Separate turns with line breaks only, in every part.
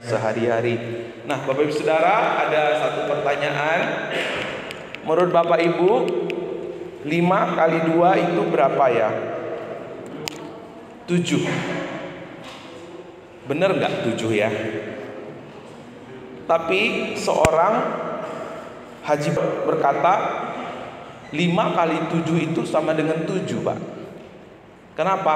sehari-hari. Nah, Bapak Ibu Saudara, ada satu pertanyaan. Menurut Bapak Ibu, 5 kali 2 itu berapa ya? 7. Bener nggak 7 ya? Tapi seorang haji berkata 5 kali 7 itu sama dengan 7, Pak. Kenapa?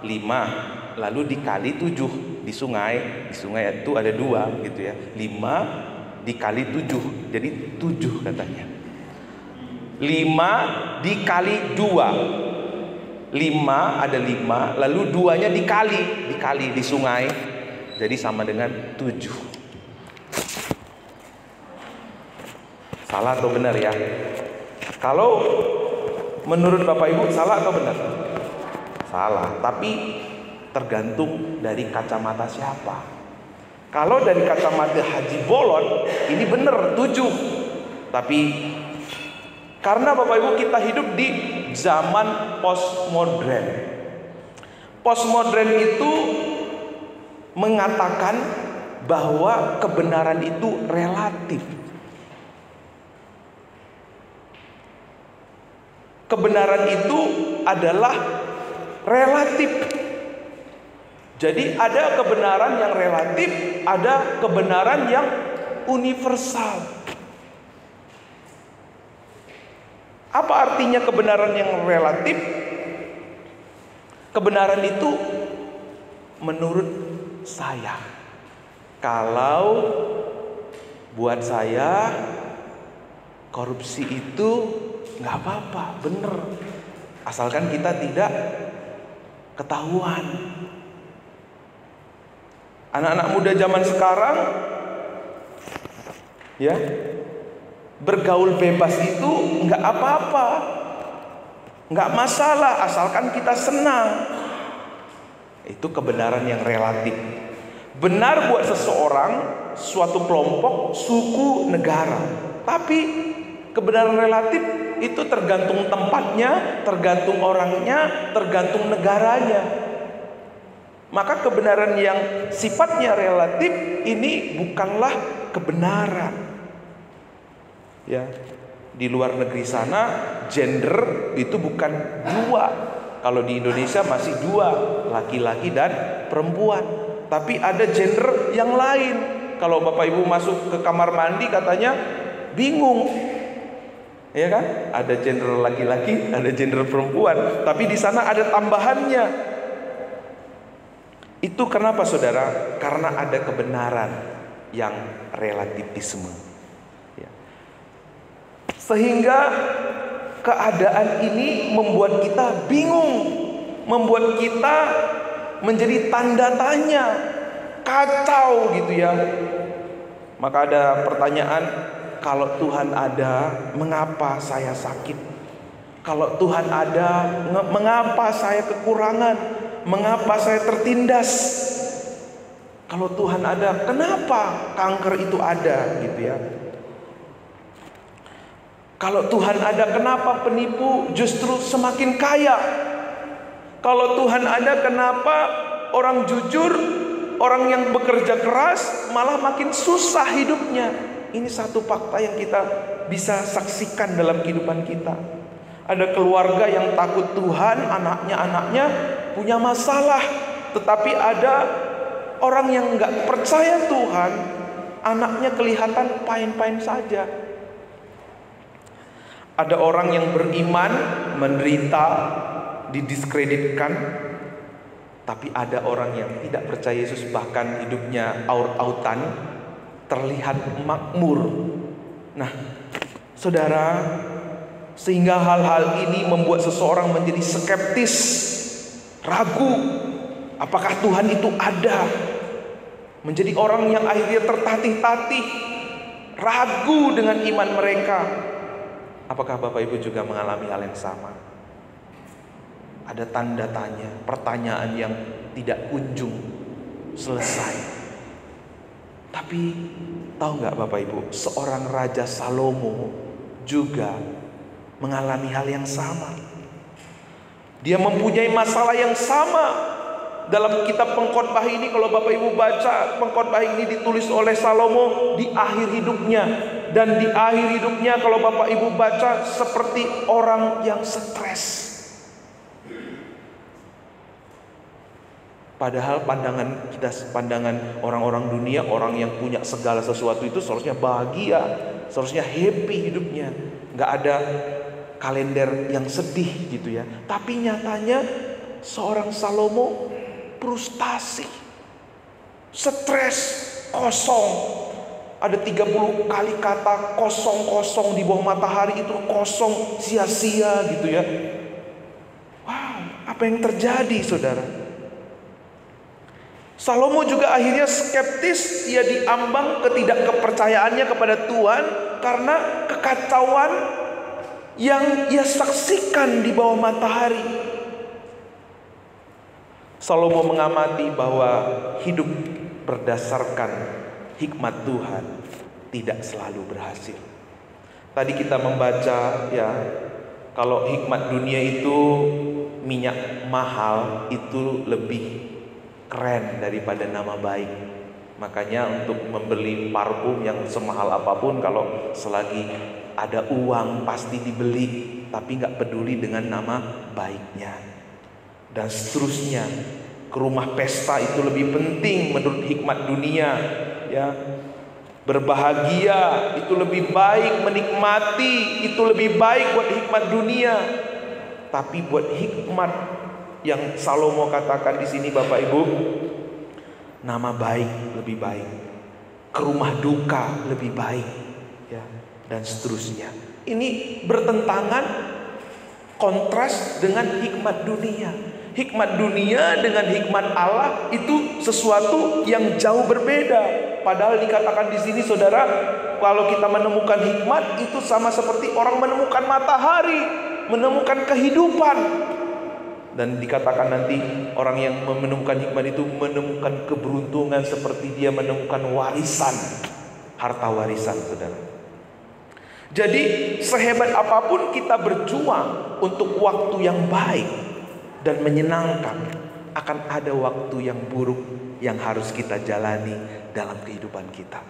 5 lalu dikali 7 di sungai itu ada 2 gitu ya. 5 dikali 7 jadi 7 katanya. 5 dikali 2, 5 ada 5 lalu 2-nya dikali di sungai jadi sama dengan 7. Salah atau benar ya? Kalau menurut Bapak Ibu salah atau benar? Salah, tapi tergantung dari kacamata siapa. Kalau dari kacamata Haji Bolon, ini benar 7. Tapi karena Bapak Ibu kita hidup di zaman postmodern. Postmodern itu mengatakan bahwa kebenaran itu relatif. Kebenaran itu adalah relatif. Jadi ada kebenaran yang relatif, ada kebenaran yang universal. Apa artinya kebenaran yang relatif? Kebenaran itu menurut saya. Kalau buat saya korupsi itu nggak apa-apa, bener. Asalkan kita tidak ketahuan. Anak-anak muda zaman sekarang ya bergaul bebas itu nggak apa-apa, nggak masalah asalkan kita senang. Itu kebenaran yang relatif. Benar buat seseorang, suatu kelompok, suku, negara. Tapi kebenaran relatif itu tergantung tempatnya, tergantung orangnya, tergantung negaranya. Maka kebenaran yang sifatnya relatif ini bukanlah kebenaran. Ya, di luar negeri sana gender itu bukan 2. Kalau di Indonesia masih 2, laki-laki dan perempuan. Tapi ada gender yang lain. Kalau Bapak Ibu masuk ke kamar mandi katanya bingung. Ya kan? Ada gender laki-laki, ada gender perempuan. Tapi di sana ada tambahannya. Itu kenapa saudara? Karena ada kebenaran yang relativisme. Ya. Sehingga keadaan ini membuat kita bingung, membuat kita menjadi tanda tanya, kacau gitu ya. Maka ada pertanyaan, kalau Tuhan ada, mengapa saya sakit? Kalau Tuhan ada, mengapa saya kekurangan? Mengapa saya tertindas? Kalau Tuhan ada, kenapa kanker itu ada gitu ya? Kalau Tuhan ada, kenapa penipu justru semakin kaya? Kalau Tuhan ada, kenapa orang jujur, orang yang bekerja keras malah makin susah hidupnya? Ini satu fakta yang kita bisa saksikan dalam kehidupan kita. Ada keluarga yang takut Tuhan, anaknya punya masalah. Tetapi ada orang yang nggak percaya Tuhan, anaknya kelihatan fine-fine saja. Ada orang yang beriman, menderita, didiskreditkan. Tapi ada orang yang tidak percaya Yesus, bahkan hidupnya aut-autan, terlihat makmur. Nah, saudara, sehingga hal-hal ini membuat seseorang menjadi skeptis, ragu, apakah Tuhan itu ada? Menjadi orang yang akhirnya tertatih-tatih, ragu dengan iman mereka. Apakah Bapak Ibu juga mengalami hal yang sama? Ada tanda tanya, pertanyaan yang tidak kunjung selesai. Tapi tahu nggak Bapak Ibu, seorang Raja Salomo juga mengalami hal yang sama. Dia mempunyai masalah yang sama. Dalam kitab Pengkhotbah ini, kalau Bapak Ibu baca, Pengkhotbah ini ditulis oleh Salomo di akhir hidupnya. Dan di akhir hidupnya kalau Bapak Ibu baca, seperti orang yang stres. Padahal pandangan orang-orang dunia, orang yang punya segala sesuatu itu seharusnya bahagia, seharusnya happy hidupnya, nggak ada kalender yang sedih gitu ya. Tapi nyatanya seorang Salomo frustasi, stres, kosong. Ada 30 kali kata kosong-kosong di bawah matahari, itu kosong, sia-sia gitu ya. Wow, apa yang terjadi saudara? Salomo juga akhirnya skeptis, ia diambang ketidakkepercayaannya kepada Tuhan karena kekacauan yang ia saksikan di bawah matahari. Salomo mengamati bahwa hidup berdasarkan hikmat Tuhan tidak selalu berhasil. Tadi kita membaca ya, kalau hikmat dunia itu minyak mahal itu lebih keren daripada nama baik. Makanya untuk membeli parfum yang semahal apapun, kalau selagi ada uang pasti dibeli, tapi nggak peduli dengan nama baiknya. Dan seterusnya, ke rumah pesta itu lebih penting menurut hikmat dunia ya. Berbahagia itu lebih baik, menikmati itu lebih baik buat hikmat dunia. Tapi buat hikmat yang Salomo katakan di sini Bapak Ibu, nama baik lebih baik, ke rumah duka lebih baik ya, dan seterusnya. Ini bertentangan, kontras dengan hikmat dunia. Hikmat dunia dengan hikmat Allah itu sesuatu yang jauh berbeda. Padahal dikatakan di sini saudara, kalau kita menemukan hikmat itu sama seperti orang menemukan matahari, menemukan kehidupan. Dan dikatakan nanti orang yang menemukan hikmat itu menemukan keberuntungan seperti dia menemukan warisan, harta warisan saudara. Jadi sehebat apapun kita berjuang untuk waktu yang baik dan menyenangkan, akan ada waktu yang buruk yang harus kita jalani dalam kehidupan kita.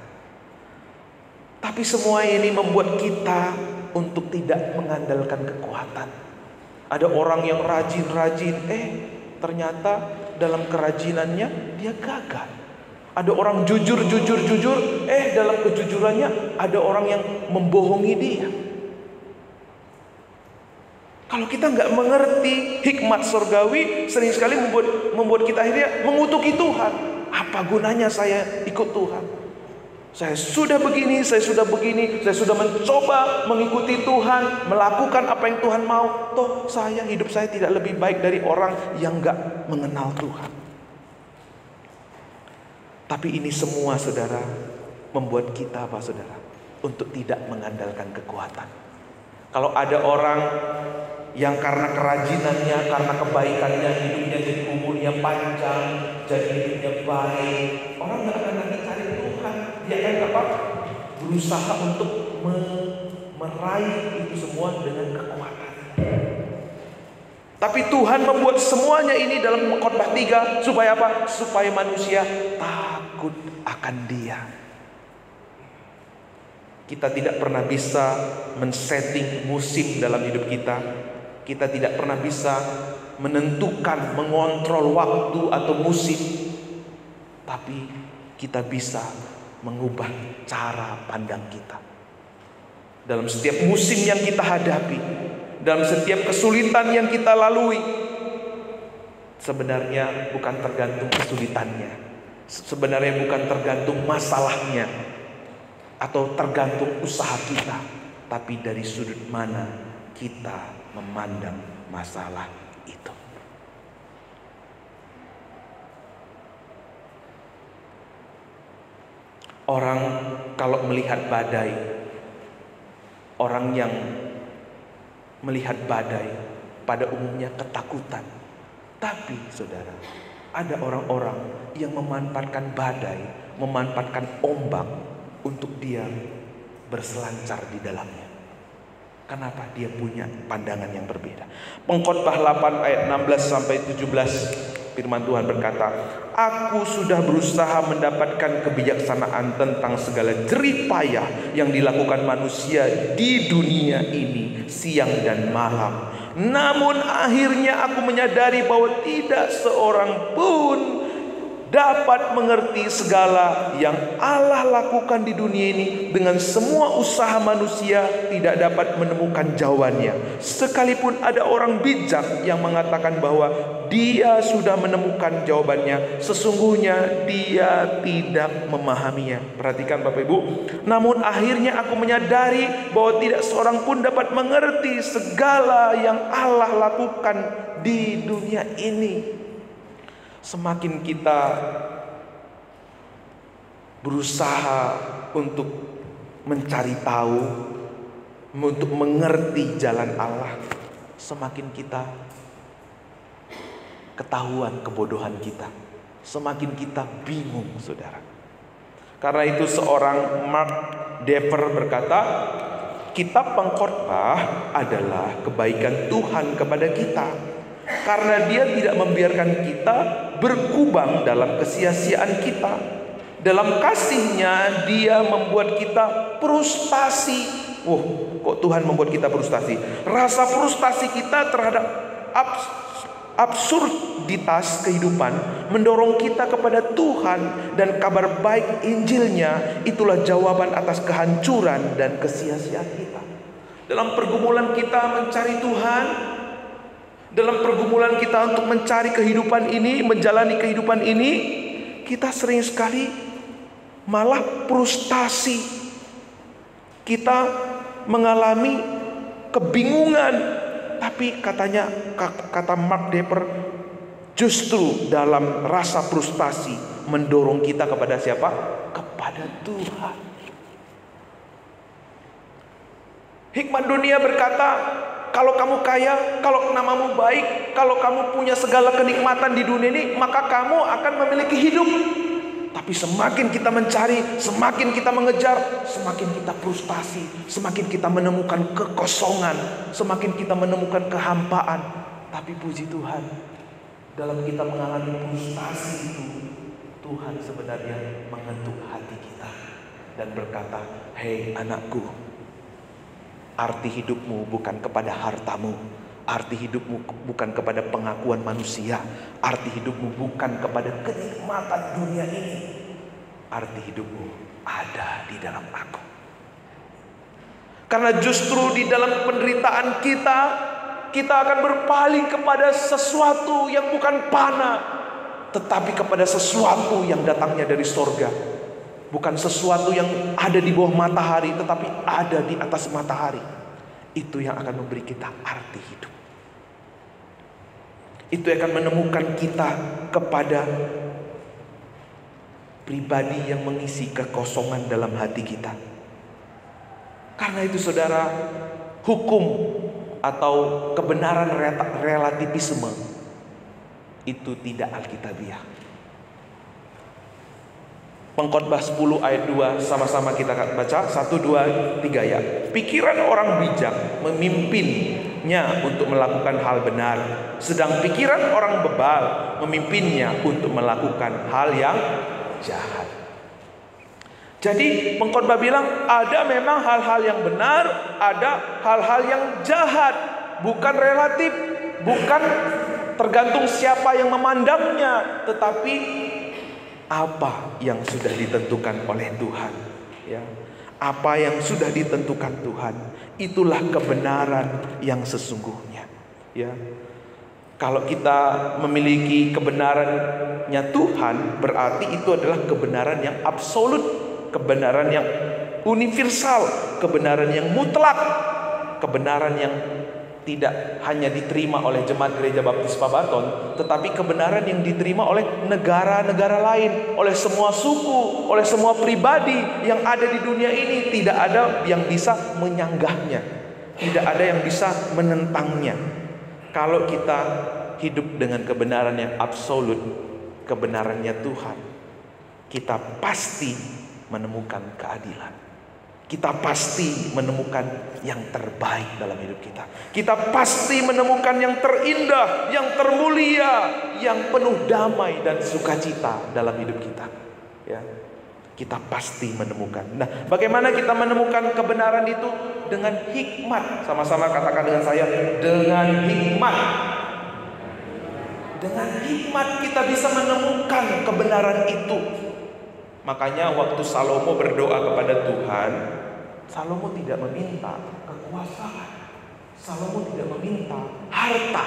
Tapi semua ini membuat kita untuk tidak mengandalkan kekuatan. Ada orang yang rajin-rajin, ternyata dalam kerajinannya dia gagal. Ada orang jujur, dalam kejujurannya ada orang yang membohongi dia. Kalau kita nggak mengerti hikmat surgawi, sering sekali membuat kita akhirnya mengutuki Tuhan. Apa gunanya saya ikut Tuhan? Saya sudah begini, saya sudah mencoba mengikuti Tuhan, melakukan apa yang Tuhan mau. Toh hidup saya tidak lebih baik dari orang yang nggak mengenal Tuhan. Tapi ini semua saudara membuat kita apa saudara? Untuk tidak mengandalkan kekuatan. Kalau ada orang yang karena kerajinannya, karena kebaikannya, hidupnya jadi umurnya panjang, jadi hidupnya baik, orang nggak akan lagi cari Tuhan. Dia akan berusaha untuk meraih itu semua dengan kekuatan. Tapi Tuhan membuat semuanya ini dalam Khotbah 3 supaya apa? Supaya manusia takut akan Dia. Kita tidak pernah bisa men-setting musim dalam hidup kita. Kita tidak pernah bisa menentukan, mengontrol waktu atau musim. Tapi kita bisa mengubah cara pandang kita. Dalam setiap musim yang kita hadapi, dalam setiap kesulitan yang kita lalui, sebenarnya bukan tergantung kesulitannya, sebenarnya bukan tergantung masalahnya atau tergantung usaha kita, tapi dari sudut mana kita memandang masalah itu. Orang kalau melihat badai, orang yang melihat badai pada umumnya ketakutan. Tapi saudara, ada orang-orang yang memanfaatkan badai, memanfaatkan ombak untuk dia berselancar di dalamnya. Kenapa? Dia punya pandangan yang berbeda. Pengkhotbah 8 ayat 16 sampai 17. firman Tuhan berkata, aku sudah berusaha mendapatkan kebijaksanaan tentang segala jerih payah yang dilakukan manusia di dunia ini siang dan malam. Namun akhirnya aku menyadari bahwa tidak seorang pun dapat mengerti segala yang Allah lakukan di dunia ini. Dengan semua usaha manusia tidak dapat menemukan jawabannya. Sekalipun ada orang bijak yang mengatakan bahwa dia sudah menemukan jawabannya, sesungguhnya dia tidak memahaminya. Perhatikan Bapak Ibu. Namun akhirnya aku menyadari bahwa tidak seorang pun dapat mengerti segala yang Allah lakukan di dunia ini. Semakin kita berusaha untuk mencari tahu, untuk mengerti jalan Allah, semakin kita ketahuan kebodohan kita, semakin kita bingung, saudara. Karena itu seorang Mark Dever berkata, kitab Pengkhotbah adalah kebaikan Tuhan kepada kita, karena dia tidak membiarkan kita berkubang dalam kesia-siaan kita. Dalam kasihnya dia membuat kita frustasi. Kok Tuhan membuat kita frustasi? Rasa frustasi kita terhadap absurditas kehidupan mendorong kita kepada Tuhan, dan kabar baik Injilnya itulah jawaban atas kehancuran dan kesia-siaan kita. Dalam pergumulan kita mencari Tuhan, dalam pergumulan kita untuk mencari kehidupan ini, menjalani kehidupan ini, kita sering sekali malah frustasi. Kita mengalami kebingungan. Tapi kata Mark Dever, justru dalam rasa frustasi mendorong kita kepada siapa? Kepada Tuhan. Hikmat dunia berkata, kalau kamu kaya, kalau namamu baik, kalau kamu punya segala kenikmatan di dunia ini, maka kamu akan memiliki hidup. Tapi semakin kita mencari, semakin kita mengejar, semakin kita frustasi, semakin kita menemukan kekosongan, semakin kita menemukan kehampaan. Tapi puji Tuhan, dalam kita mengalami frustasi itu, Tuhan sebenarnya mengetuk hati kita dan berkata, hei anakku, arti hidupmu bukan kepada hartamu, arti hidupmu bukan kepada pengakuan manusia, arti hidupmu bukan kepada kenikmatan dunia ini. Arti hidupmu ada di dalam Aku. Karena justru di dalam penderitaan kita akan berpaling kepada sesuatu yang bukan panah, tetapi kepada sesuatu yang datangnya dari sorga. Bukan sesuatu yang ada di bawah matahari, tetapi ada di atas matahari. Itu yang akan memberi kita arti hidup. Itu akan menemukan kita kepada pribadi yang mengisi kekosongan dalam hati kita. Karena itu saudara, hukum atau kebenaran relativisme itu tidak alkitabiah. Pengkhotbah 10 ayat 2, sama-sama kita baca 1, 2, 3 ya. Pikiran orang bijak memimpinnya untuk melakukan hal benar, sedang pikiran orang bebal memimpinnya untuk melakukan hal yang jahat. Jadi pengkhotbah bilang ada memang hal-hal yang benar, ada hal-hal yang jahat. Bukan relatif, bukan tergantung siapa yang memandangnya, tetapi apa yang sudah ditentukan oleh Tuhan, ya. Apa yang sudah ditentukan Tuhan, itulah kebenaran yang sesungguhnya, ya. Kalau kita memiliki kebenarannya Tuhan, berarti itu adalah kebenaran yang absolut, kebenaran yang universal, kebenaran yang mutlak, kebenaran yang tidak hanya diterima oleh jemaat Gereja Baptis Pabaton, tetapi kebenaran yang diterima oleh negara-negara lain, oleh semua suku, oleh semua pribadi yang ada di dunia ini. Tidak ada yang bisa menyanggahnya, tidak ada yang bisa menentangnya. Kalau kita hidup dengan kebenaran yang absolut, kebenarannya Tuhan, kita pasti menemukan keadilan. kita pasti menemukan yang terbaik dalam hidup kita. Kita pasti menemukan yang terindah, yang termulia, yang penuh damai dan sukacita dalam hidup kita. Ya, kita pasti menemukan. Nah, bagaimana kita menemukan kebenaran itu? Dengan hikmat. Sama-sama katakan dengan saya, dengan hikmat. Dengan hikmat kita bisa menemukan kebenaran itu. Makanya waktu Salomo berdoa kepada Tuhan, Salomo tidak meminta kekuasaan, Salomo tidak meminta harta,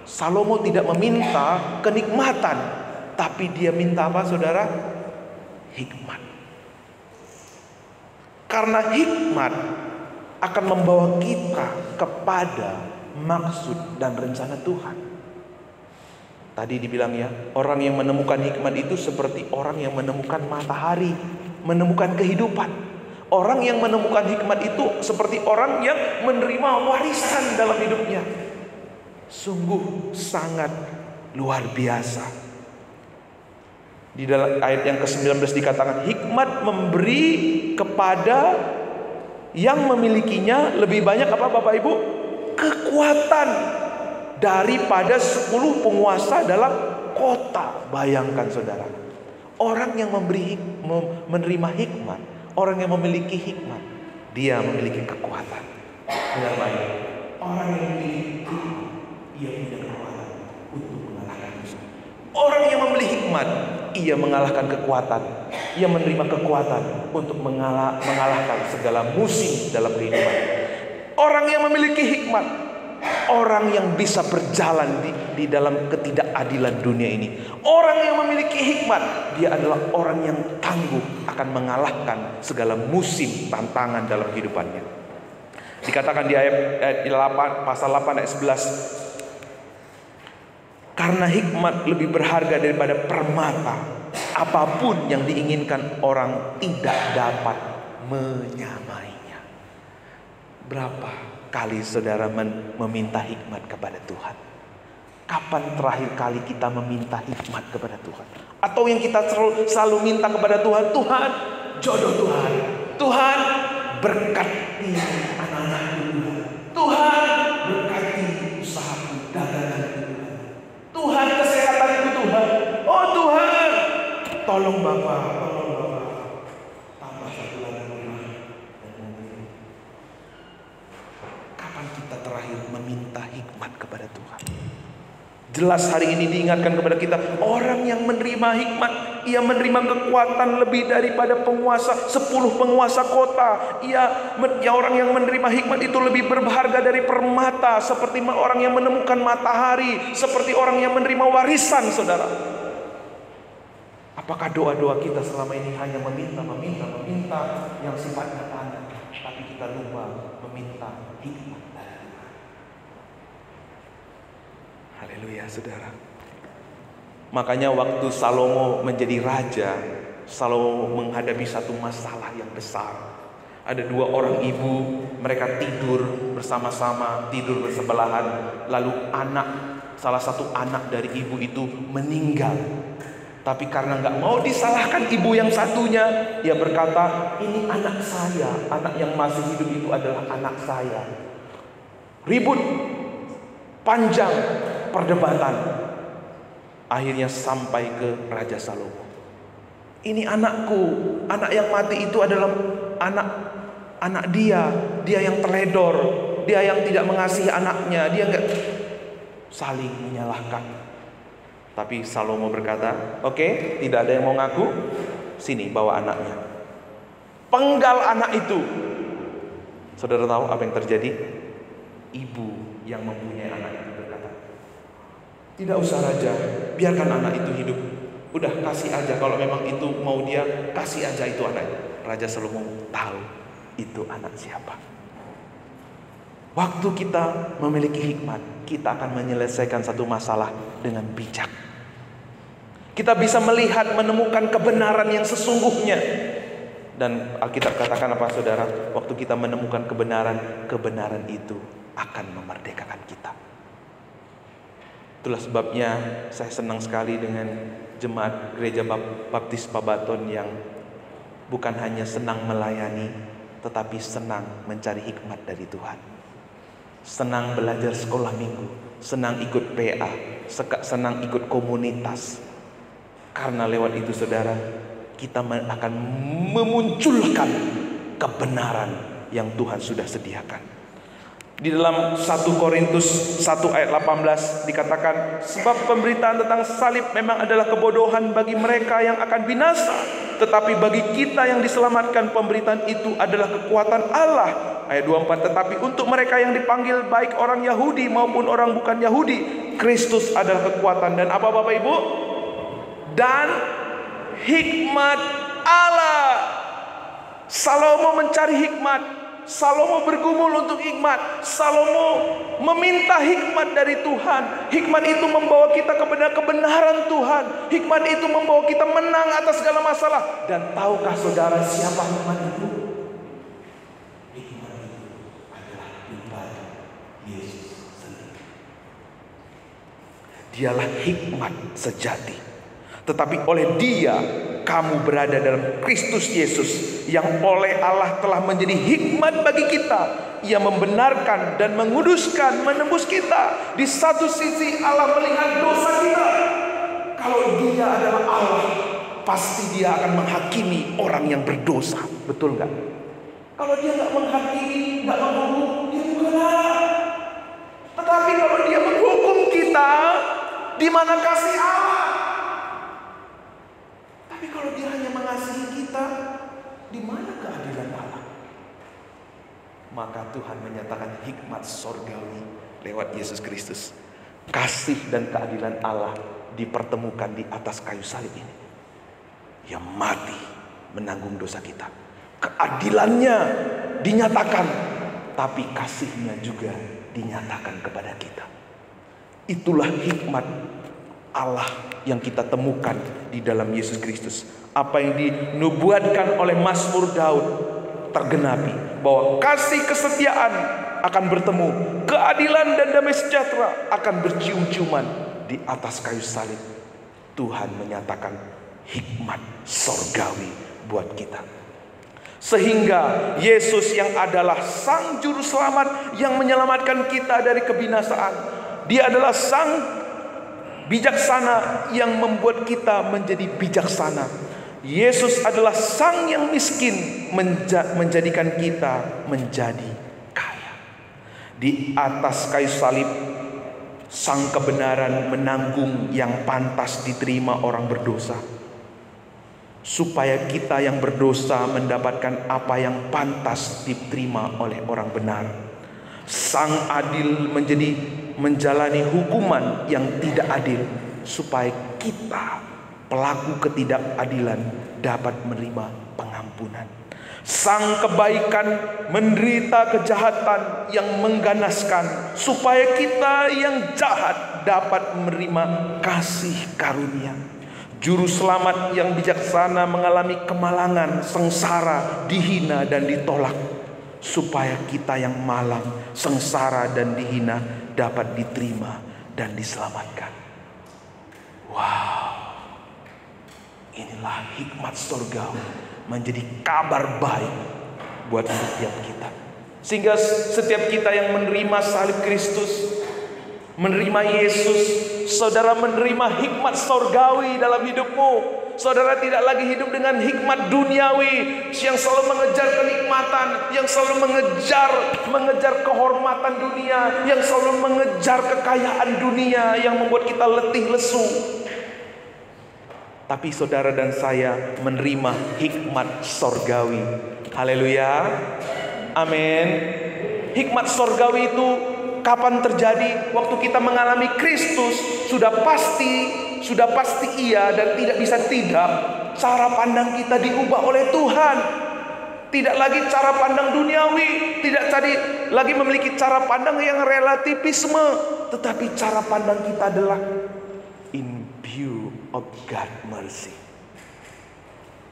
Salomo tidak meminta kenikmatan, tapi dia minta apa, saudara? Hikmat. Karena hikmat akan membawa kita kepada maksud dan rencana Tuhan. Tadi dibilang ya, orang yang menemukan hikmat itu seperti orang yang menemukan matahari, menemukan kehidupan. Orang yang menemukan hikmat itu seperti orang yang menerima warisan dalam hidupnya. Sungguh sangat luar biasa. Di dalam ayat yang ke-19 dikatakan, hikmat memberi kepada yang memilikinya lebih banyak apa Bapak Ibu? Kekuatan daripada 10 penguasa dalam kota. Bayangkan saudara, orang yang menerima hikmat, orang yang memiliki hikmat, dia memiliki kekuatan. Dengar baik, orang yang memiliki hikmat, ia punya kekuatan untuk mengalahkan musuh. Orang yang memiliki hikmat, ia mengalahkan kekuatan. Ia menerima kekuatan untuk mengalahkan segala musim dalam kehidupan. Orang yang memiliki hikmat, orang yang bisa berjalan di dalam ketidakadilan dunia ini. Orang yang memiliki hikmat, dia adalah orang yang tangguh akan mengalahkan segala musim tantangan dalam kehidupannya. Dikatakan di ayat 8, pasal 8 ayat 11, karena hikmat lebih berharga daripada permata, apapun yang diinginkan orang tidak dapat menyamainya. Berapa kali saudara meminta hikmat kepada Tuhan? Kapan terakhir kali kita meminta hikmat kepada Tuhan? Atau yang kita selalu minta kepada Tuhan, Tuhan jodoh Tuhan, Tuhan berkati anak-anakku Tuhan, Tuhan berkati usahaku, daganganku Tuhan, Tuhan kesehatanku Tuhan, oh Tuhan tolong Bapak, tambah satu lagi rumah dan mobil. Kapan kita terakhir meminta hikmat kepada Tuhan? Jelas hari ini diingatkan kepada kita, orang yang menerima hikmat, ia menerima kekuatan lebih daripada penguasa 10 penguasa kota. Orang yang menerima hikmat itu lebih berharga dari permata, seperti orang yang menemukan matahari, seperti orang yang menerima warisan, saudara. Apakah doa-doa kita selama ini hanya meminta yang sifatnya tanda, tapi kita lupa meminta hikmat? Haleluya saudara. Makanya waktu Salomo menjadi raja, Salomo menghadapi satu masalah yang besar. Ada 2 orang ibu, mereka tidur bersama-sama, tidur bersebelahan. Lalu salah satu anak dari ibu itu meninggal. Tapi karena gak mau disalahkan ibu yang satunya, dia berkata, ini anak saya, anak yang masih hidup itu adalah anak saya. Ribut panjang, perdebatan, akhirnya sampai ke Raja Salomo. Ini anakku, anak yang mati itu adalah anak dia yang teledor, dia yang tidak mengasihi anaknya, dia enggak, saling menyalahkan. Tapi Salomo berkata, oke, tidak ada yang mau ngaku, sini bawa anaknya. Penggal anak itu. Saudara tahu apa yang terjadi? Ibu yang mempunyai anak itu berkata, tidak usah raja, biarkan anak itu hidup. Udah kasih aja, kalau memang itu mau dia, kasih aja itu anak. Raja Salomo tahu itu anak siapa. Waktu kita memiliki hikmat, kita akan menyelesaikan satu masalah dengan bijak. Kita bisa melihat, menemukan kebenaran yang sesungguhnya. Dan Alkitab katakan apa saudara? Waktu kita menemukan kebenaran itu akan memerdekakan kita. Itulah sebabnya saya senang sekali dengan jemaat Gereja Baptis Babaton yang bukan hanya senang melayani, tetapi senang mencari hikmat dari Tuhan. Senang belajar sekolah minggu, senang ikut PA, senang ikut komunitas. Karena lewat itu saudara, kita akan memunculkan kebenaran yang Tuhan sudah sediakan. Di dalam 1 Korintus 1 ayat 18 dikatakan, sebab pemberitaan tentang salib memang adalah kebodohan bagi mereka yang akan binasa, tetapi bagi kita yang diselamatkan pemberitaan itu adalah kekuatan Allah. Ayat 24, tetapi untuk mereka yang dipanggil baik orang Yahudi maupun orang bukan Yahudi, Kristus adalah kekuatan dan apa Bapak Ibu? Dan hikmat Allah. Salomo mencari hikmat, Salomo bergumul untuk hikmat, Salomo meminta hikmat dari Tuhan. Hikmat itu membawa kita kepada kebenaran Tuhan. Hikmat itu membawa kita menang atas segala masalah. Dan tahukah saudara siapa hikmat itu? Hikmat itu adalah pribadi Yesus sendiri. Dialah hikmat sejati. Tetapi oleh Dia kamu berada dalam Kristus Yesus, yang oleh Allah telah menjadi hikmat bagi kita. Ia membenarkan dan menguduskan, menembus kita. Di satu sisi Allah melihat dosa kita. Kalau Dia adalah Allah, pasti Dia akan menghakimi orang yang berdosa. Betul nggak? Kalau Dia nggak menghakimi, nggak menghukum, Dia bukan Allah. Tetapi kalau Dia menghukum kita, di mana kasih Allah? Tapi kalau Dia hanya mengasihi kita, di mana keadilan Allah? Maka Tuhan menyatakan hikmat sorgawi lewat Yesus Kristus. Kasih dan keadilan Allah dipertemukan di atas kayu salib ini. Yang mati menanggung dosa kita. Keadilannya dinyatakan, tapi kasihnya juga dinyatakan kepada kita. Itulah hikmat Allah yang kita temukan di dalam Yesus Kristus. Apa yang dinubuatkan oleh Mazmur Daud tergenapi, bahwa kasih kesetiaan akan bertemu, keadilan dan damai sejahtera akan bercium-ciuman di atas kayu salib. Tuhan menyatakan hikmat sorgawi buat kita. Sehingga Yesus yang adalah Sang Juru Selamat yang menyelamatkan kita dari kebinasaan, Dia adalah Sang bijaksana yang membuat kita menjadi bijaksana. Yesus adalah Sang yang miskin menjadikan kita menjadi kaya. Di atas kayu salib, Sang kebenaran menanggung yang pantas diterima orang berdosa, supaya kita yang berdosa mendapatkan apa yang pantas diterima oleh orang benar. Sang adil menjalani hukuman yang tidak adil, supaya kita pelaku ketidakadilan dapat menerima pengampunan. Sang kebaikan menderita kejahatan yang mengganaskan, supaya kita yang jahat dapat menerima kasih karunia. Juru selamat yang bijaksana mengalami kemalangan, sengsara, dihina dan ditolak, supaya kita yang malang, sengsara dan dihina dapat diterima dan diselamatkan. Wow. Inilah hikmat surgawi menjadi kabar baik buat setiap kita. Sehingga setiap kita yang menerima salib Kristus, menerima Yesus, saudara menerima hikmat surgawi dalam hidupmu. Saudara tidak lagi hidup dengan hikmat duniawi yang selalu mengejar kenikmatan, yang selalu mengejar kehormatan dunia, yang selalu mengejar kekayaan dunia yang membuat kita letih lesu. Tapi saudara dan saya menerima hikmat sorgawi. Haleluya. Amin. Hikmat sorgawi itu kapan terjadi? Waktu kita mengalami Kristus, sudah pasti iya dan tidak bisa tidak. Cara pandang kita diubah oleh Tuhan. Tidak lagi cara pandang duniawi, tidak lagi memiliki cara pandang yang relativisme, tetapi cara pandang kita adalah in view of God mercy.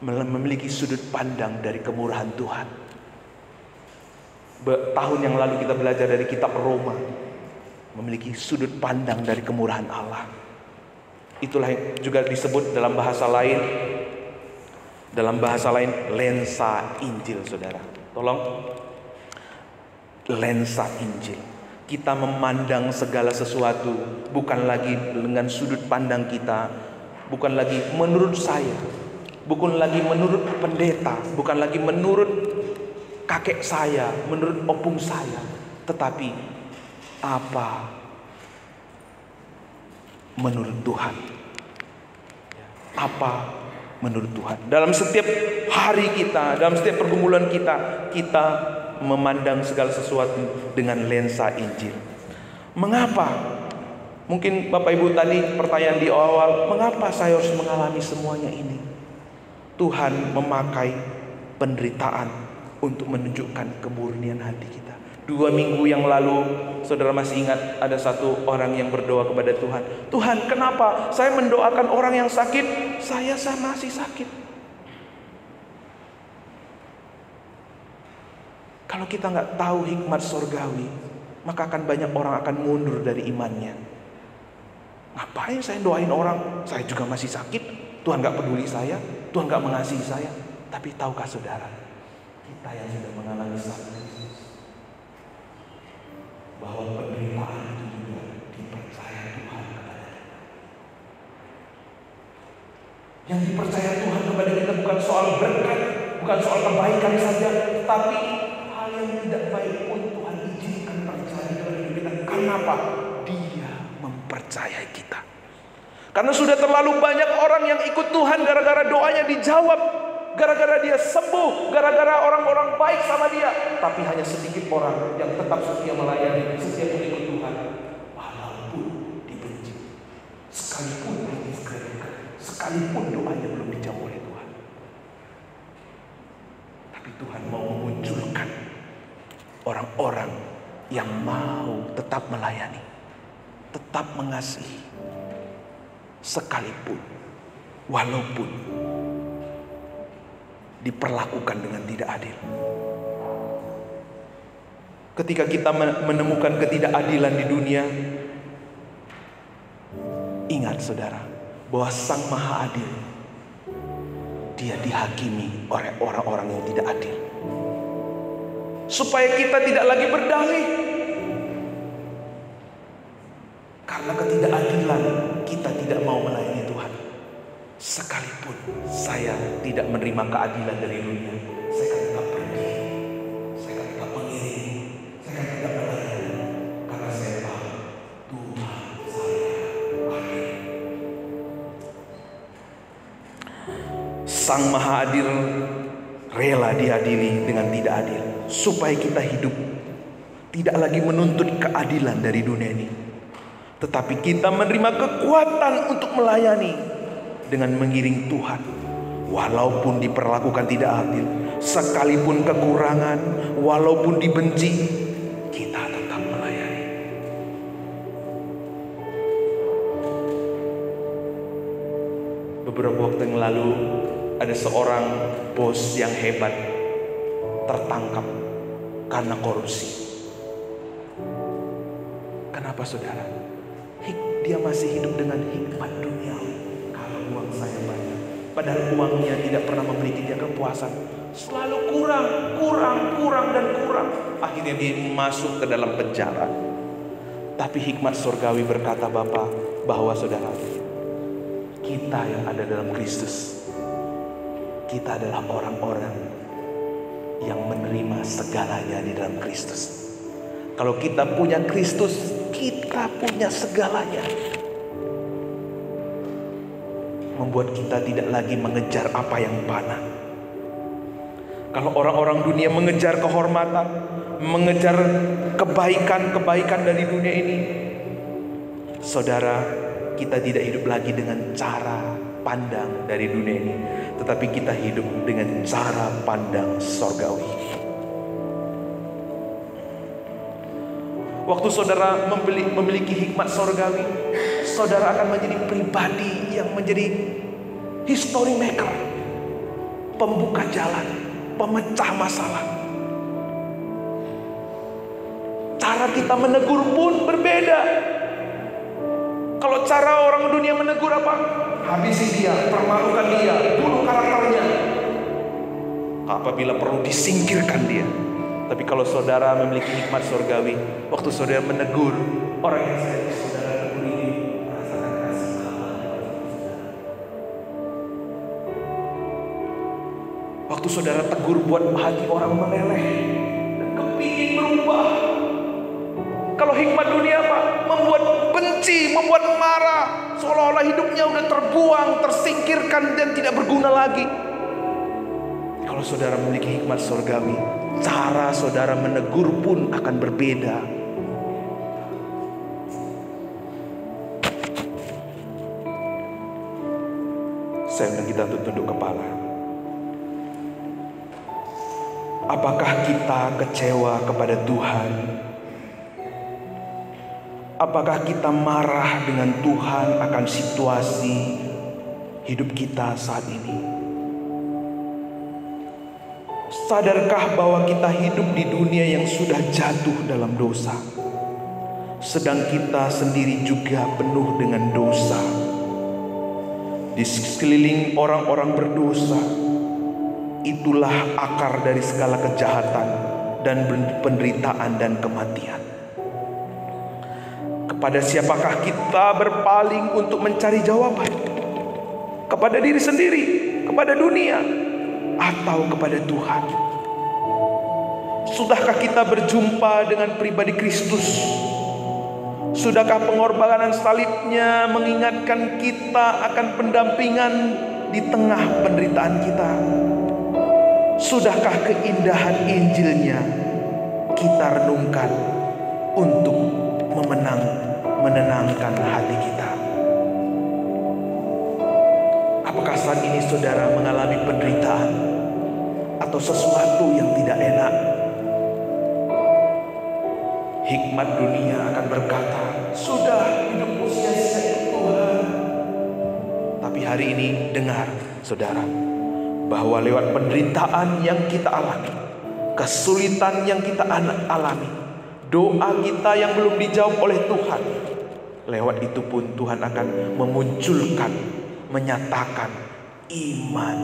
Memiliki sudut pandang dari kemurahan Tuhan. Tahun yang lalu kita belajar dari kitab Roma, memiliki sudut pandang dari kemurahan Allah. Itulah yang juga disebut dalam bahasa lain lensa Injil, saudara. Tolong, lensa Injil. Kita memandang segala sesuatu bukan lagi dengan sudut pandang kita, bukan lagi menurut saya, bukan lagi menurut pendeta, bukan lagi menurut kakek saya, menurut opung saya, tetapi apa menurut Tuhan. Apa menurut Tuhan. Dalam setiap hari kita, dalam setiap pergumulan kita, kita memandang segala sesuatu dengan lensa Injil. Mengapa? Mungkin Bapak Ibu tadi pertanyaan di awal, mengapa saya harus mengalami semuanya ini? Tuhan memakai penderitaan untuk menunjukkan kemurnian hati kita. 2 minggu yang lalu, saudara masih ingat ada satu orang yang berdoa kepada Tuhan. Tuhan, kenapa saya mendoakan orang yang sakit, saya masih sakit? Kalau kita nggak tahu hikmat sorgawi, maka akan banyak orang akan mundur dari imannya. Ngapain saya doain orang, saya juga masih sakit, Tuhan nggak peduli saya, Tuhan nggak mengasihi saya. Tapi tahukah saudara, kita yang sudah mengalami sakit, bahwa penderitaan itu juga dipercaya Tuhan kepada kita. Yang dipercaya Tuhan kepada kita bukan soal berkat, bukan soal kebaikan saja, tapi hal yang tidak baik pun Tuhan izinkan terjadi dalam hidup kita. Kenapa? Dia mempercayai kita. Karena sudah terlalu banyak orang yang ikut Tuhan gara-gara doanya dijawab, gara-gara dia sembuh, gara-gara orang-orang baik sama dia. Tapi hanya sedikit orang yang tetap setia melayani, setia mengikut Tuhan, walaupun dibenci, sekalipun didiskreditkan, sekalipun doanya belum dijawab oleh Tuhan. Tapi Tuhan mau memunculkan orang-orang yang mau tetap melayani, tetap mengasihi, sekalipun walaupun diperlakukan dengan tidak adil. Ketika kita menemukan ketidakadilan di dunia, ingat saudara, bahwa Sang Maha Adil, Dia dihakimi oleh orang-orang yang tidak adil. Supaya kita tidak lagi berdalih. Karena ketidakadilan, kita tidak mau melayani Tuhan. Sekalipun saya tidak menerima keadilan dari dunia, saya akan tetap pergi, saya akan tetap mengiringi, saya akan tetap melayani, karena saya tahu Tuhan saya adil. Sang Maha Adil rela diadili dengan tidak adil, supaya kita hidup tidak lagi menuntut keadilan dari dunia ini, tetapi kita menerima kekuatan untuk melayani dengan mengiring Tuhan. Walaupun diperlakukan tidak adil, sekalipun kekurangan, walaupun dibenci, kita tetap melayani. Beberapa waktu yang lalu, ada seorang bos yang hebat tertangkap karena korupsi. Kenapa saudara? Dia masih hidup dengan hikmat duniawi. Uang saya banyak, padahal uangnya tidak pernah memberi dia kepuasan. Selalu kurang dan kurang. Akhirnya dia masuk ke dalam penjara. Tapi hikmat surgawi berkata Bapa, bahwa saudara, kita yang ada dalam Kristus, kita adalah orang-orang yang menerima segalanya di dalam Kristus. Kalau kita punya Kristus, kita punya segalanya. Membuat kita tidak lagi mengejar apa yang panah. Kalau orang-orang dunia mengejar kehormatan, mengejar kebaikan dari dunia ini, saudara, kita tidak hidup lagi dengan cara pandang dari dunia ini, tetapi kita hidup dengan cara pandang sorgawi. Waktu saudara memiliki hikmat sorgawi, saudara akan menjadi pribadi yang menjadi history maker, pembuka jalan, pemecah masalah. Cara kita menegur pun berbeda. Kalau cara orang dunia menegur apa? Habisi dia, permalukan dia, bunuh karakternya. apabila perlu disingkirkan dia. Tapi kalau saudara memiliki hikmat surgawi, waktu saudara menegur orang yang saudara tegur ini, merasakan kasih Allah. Waktu saudara tegur buat hati orang meleleh dan kepingin berubah. Kalau hikmat dunia apa? Membuat benci, membuat marah, seolah-olah hidupnya udah terbuang, tersingkirkan dan tidak berguna lagi. Kalau saudara memiliki hikmat surgawi, cara saudara menegur pun akan berbeda. Saya undang kita untuk tunduk kepala. Apakah kita kecewa kepada Tuhan? Apakah kita marah dengan Tuhan akan situasi hidup kita saat ini? Sadarkah bahwa kita hidup di dunia yang sudah jatuh dalam dosa, sedang kita sendiri juga penuh dengan dosa. Di sekeliling orang-orang berdosa, itulah akar dari segala kejahatan dan penderitaan dan kematian. Kepada siapakah kita berpaling untuk mencari jawaban? Kepada diri sendiri, kepada dunia, atau kepada Tuhan? Sudahkah kita berjumpa dengan pribadi Kristus? Sudahkah pengorbanan salibnya mengingatkan kita akan pendampingan di tengah penderitaan kita? Sudahkah keindahan Injilnya kita renungkan untuk menenangkan hati kita? Apakah saat ini saudara mengalami penderitaan atau sesuatu yang tidak enak? Hikmat dunia akan berkata, sudah hidupmu sia-sia Tuhan. Tapi hari ini dengar saudara, bahwa lewat penderitaan yang kita alami, kesulitan yang kita alami, doa kita yang belum dijawab oleh Tuhan, lewat itu pun Tuhan akan memunculkan, menyatakan iman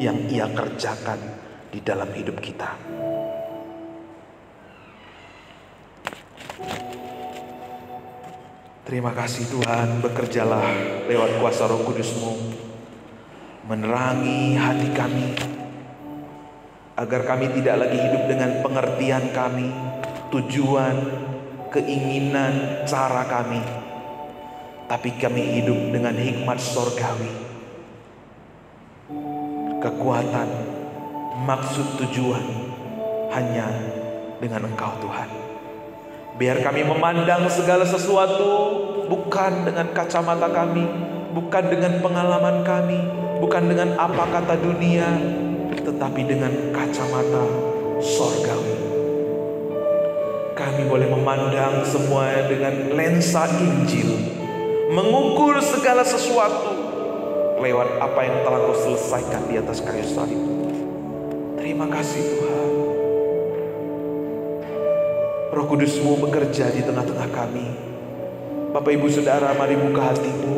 yang Ia kerjakan di dalam hidup kita. Terima kasih Tuhan, bekerjalah lewat kuasa Roh Kudus-Mu, menerangi hati kami, agar kami tidak lagi hidup dengan pengertian kami, tujuan, keinginan, cara kami, tapi kami hidup dengan hikmat surgawi, kekuatan, maksud, tujuan hanya dengan Engkau Tuhan. Biar kami memandang segala sesuatu bukan dengan kacamata kami, bukan dengan pengalaman kami, bukan dengan apa kata dunia, tetapi dengan kacamata surgawi. Kami boleh memandang semua dengan lensa Injil, mengukur segala sesuatu lewat apa yang telah Kau selesaikan di atas kayu salib. Terima kasih Tuhan. Roh Kudus-Mu bekerja di tengah-tengah kami. Bapak Ibu Saudara, mari buka hatimu.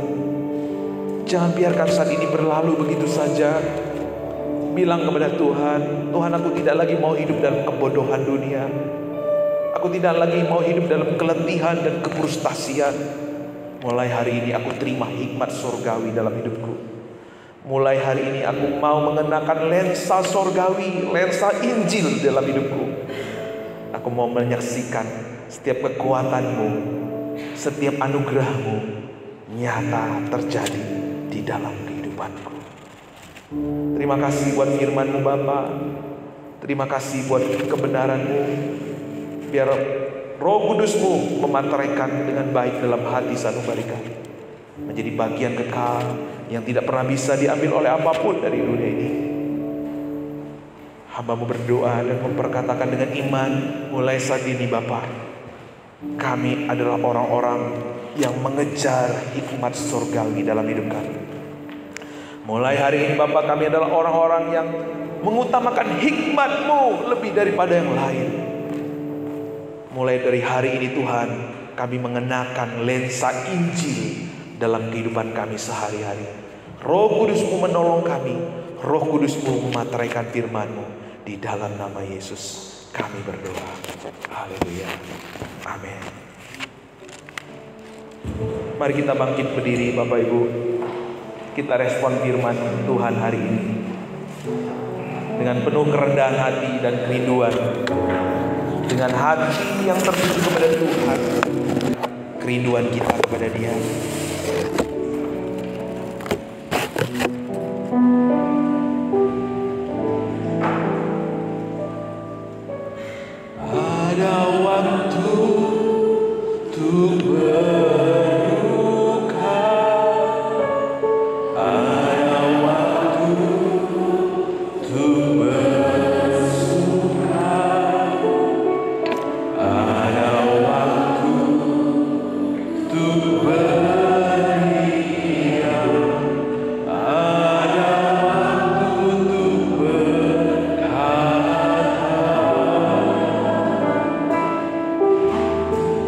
Jangan biarkan saat ini berlalu begitu saja. Bilang kepada Tuhan, Tuhan, aku tidak lagi mau hidup dalam kebodohan dunia. Aku tidak lagi mau hidup dalam keletihan dan kefrustasian. Mulai hari ini aku terima hikmat surgawi dalam hidupku. Mulai hari ini aku mau mengenakan lensa surgawi, lensa Injil dalam hidupku. Aku mau menyaksikan setiap kekuatan-Mu, setiap anugerah-Mu nyata terjadi di dalam kehidupanku. Terima kasih buat firman-Mu Bapa. Terima kasih buat kebenaran-Mu. Biar Roh Kudus-Mu memantraikan dengan baik dalam hati sanubari kami, menjadi bagian kekal yang tidak pernah bisa diambil oleh apapun dari dunia ini. Hamba-Mu berdoa dan memperkatakan dengan iman mulai saat ini Bapa, kami adalah orang-orang yang mengejar hikmat surgawi dalam hidup kami. Mulai hari ini Bapa, kami adalah orang-orang yang mengutamakan hikmat-Mu lebih daripada yang lain. Mulai dari hari ini Tuhan, kami mengenakan lensa Injil dalam kehidupan kami sehari-hari. Roh Kudus-Mu menolong kami Roh Kudus-Mu memateraikan firman-Mu. Di dalam nama Yesus kami berdoa. Haleluya. Amin. Mari kita bangkit berdiri Bapak Ibu. Kita respon firman Tuhan hari ini dengan penuh kerendahan hati dan kerinduan. Dengan hati yang tertuju kepada Tuhan, kerinduan kita kepada Dia. Ada waktu untuk berduka, ada waktu untuk bersuka, ada waktu untuk berdiam, ada waktu untuk berkata.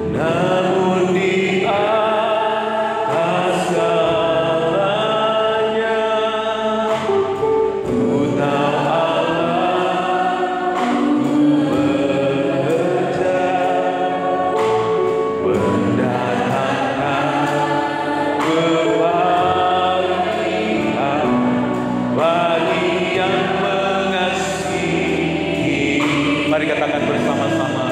Namun di atas segalanya, ku tahu Allah, ku bekerja mendatangkan kebahagiaan bagi yang mengasihi. Mari katakan bersama-sama.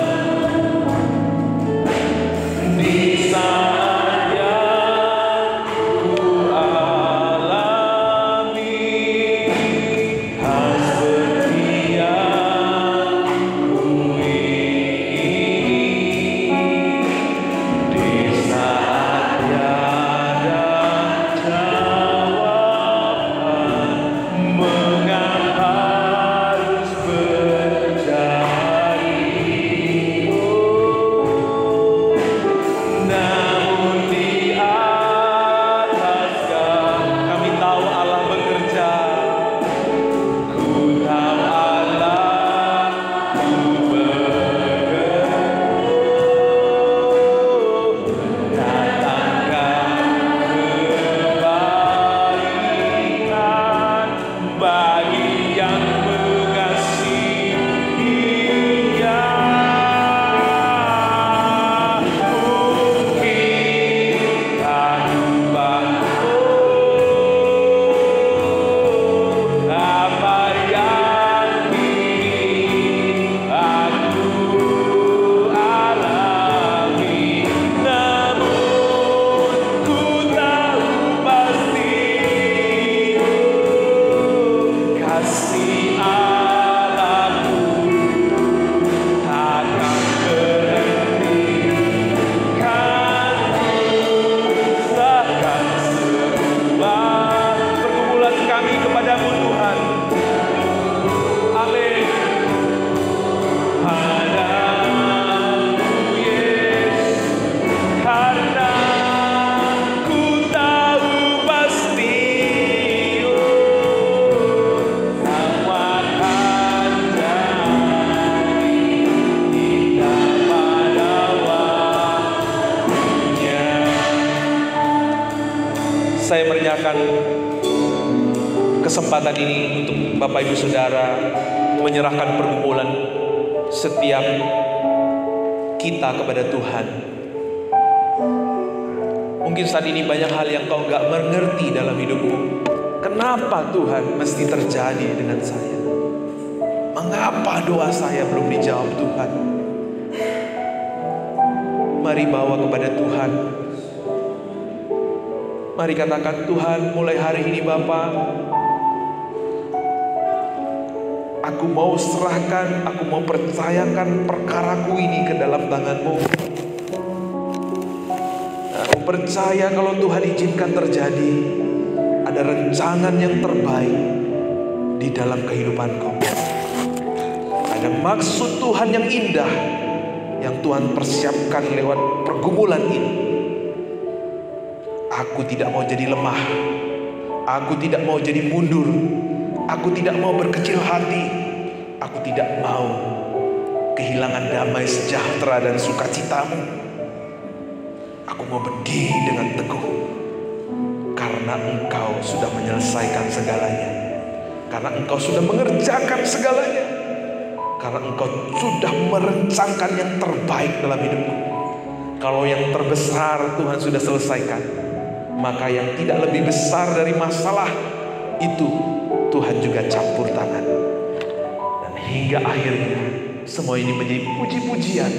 Di saat yang ku alami, hal seperti yang ku ingini. Di saat tiada jawaban, mengapa harus berjari? Namun di atas kami tahu Allah bekerja. Ku tahu Allah, ku bekerja mendatangkan kebaikan bagi yang mengasihinya. Kasih Allahku takkan berhenti, kan usahakan semua pergumulan kami kepadamu Tuhan. Amin. Padamu Yesus, karena ku tahu pasti semua akan jadi indah pada waktunya. Saya menyerahkan kesempatan ini untuk Bapak Ibu Saudara menyerahkan pergumulan setiap kita kepada Tuhan. Mungkin saat ini banyak hal yang kau gak mengerti dalam hidupmu. Kenapa Tuhan mesti terjadi dengan saya? Mengapa doa saya belum dijawab Tuhan? Mari bawa kepada Tuhan. Mari katakan, Tuhan, mulai hari ini Bapa, aku mau serahkan, aku mau percayakan perkaraku ini ke dalam tangan-Mu. Aku percaya kalau Tuhan izinkan terjadi, ada rencangan yang terbaik di dalam kehidupanku. Ada maksud Tuhan yang indah yang Tuhan persiapkan lewat pergumulan ini. Aku tidak mau jadi lemah. Aku tidak mau jadi mundur. Aku tidak mau berkecil hati. Aku tidak mau kehilangan damai sejahtera dan sukacitamu. Aku mau berdiri dengan teguh karena Engkau sudah menyelesaikan segalanya. Karena Engkau sudah mengerjakan segalanya. Karena Engkau sudah merencanakan yang terbaik dalam hidupku. Kalau yang terbesar Tuhan sudah selesaikan, maka yang tidak lebih besar dari masalah itu Tuhan juga campur tangan. Dan hingga akhirnya semua ini menjadi puji-pujian,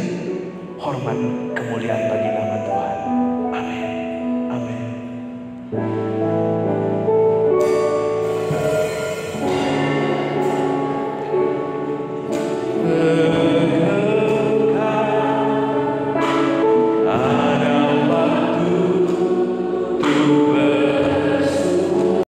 hormat, kemuliaan bagi nama Tuhan.